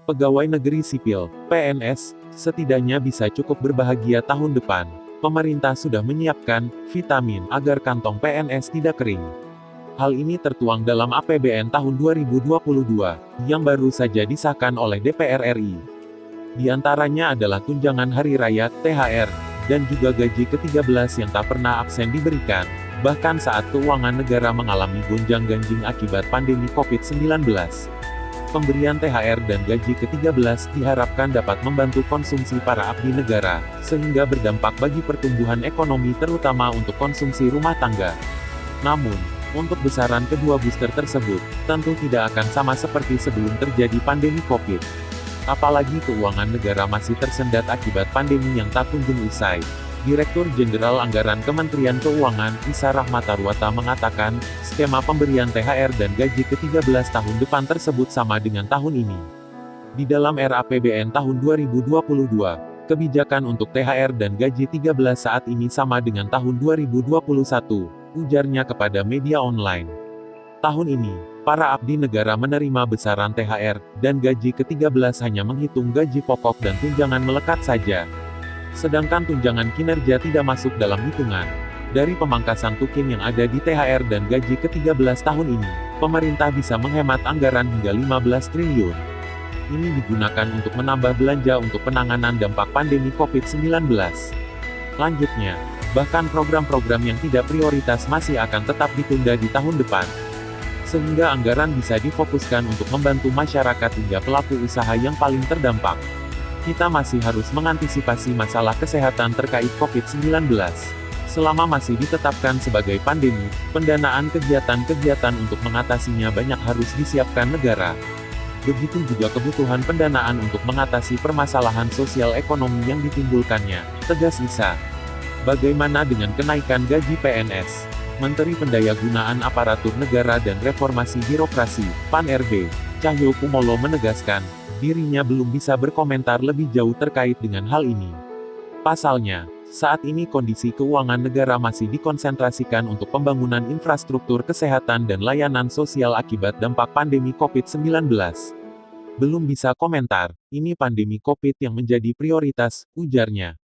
Pegawai negeri sipil, PNS, setidaknya bisa cukup berbahagia tahun depan. Pemerintah sudah menyiapkan vitamin agar kantong PNS tidak kering. Hal ini tertuang dalam APBN tahun 2022, yang baru saja disahkan oleh DPR RI. Di antaranya adalah tunjangan hari raya, THR, dan juga gaji ke-13 yang tak pernah absen diberikan, bahkan saat keuangan negara mengalami gonjang-ganjing akibat pandemi COVID-19. Pemberian THR dan gaji ke-13 diharapkan dapat membantu konsumsi para abdi negara, sehingga berdampak bagi pertumbuhan ekonomi terutama untuk konsumsi rumah tangga. Namun, untuk besaran kedua booster tersebut, tentu tidak akan sama seperti sebelum terjadi pandemi COVID. Apalagi keuangan negara masih tersendat akibat pandemi yang tak kunjung usai. Direktur Jenderal Anggaran Kementerian Keuangan, Isa Rahmatarwata mengatakan, skema pemberian THR dan gaji ke-13 tahun depan tersebut sama dengan tahun ini. Di dalam RAPBN tahun 2022, kebijakan untuk THR dan gaji 13 saat ini sama dengan tahun 2021, ujarnya kepada media online. Tahun ini, para abdi negara menerima besaran THR dan gaji ke-13 hanya menghitung gaji pokok dan tunjangan melekat saja. Sedangkan tunjangan kinerja tidak masuk dalam hitungan. Dari pemangkasan tukin yang ada di THR dan gaji ke-13 tahun ini, pemerintah bisa menghemat anggaran hingga 15 triliun. Ini digunakan untuk menambah belanja untuk penanganan dampak pandemi COVID-19. Lanjutnya, bahkan program-program yang tidak prioritas masih akan tetap ditunda di tahun depan. Sehingga anggaran bisa difokuskan untuk membantu masyarakat hingga pelaku usaha yang paling terdampak. Kita masih harus mengantisipasi masalah kesehatan terkait COVID-19. Selama masih ditetapkan sebagai pandemi, pendanaan kegiatan-kegiatan untuk mengatasinya banyak harus disiapkan negara. Begitu juga kebutuhan pendanaan untuk mengatasi permasalahan sosial ekonomi yang ditimbulkannya, tegas Isa. Bagaimana dengan kenaikan gaji PNS? Menteri Pendayagunaan Aparatur Negara dan Reformasi Birokrasi, PAN-RB, Cahyokumolo menegaskan, dirinya belum bisa berkomentar lebih jauh terkait dengan hal ini. Pasalnya, saat ini kondisi keuangan negara masih dikonsentrasikan untuk pembangunan infrastruktur kesehatan dan layanan sosial akibat dampak pandemi COVID-19. Belum bisa komentar, ini pandemi COVID yang menjadi prioritas, ujarnya.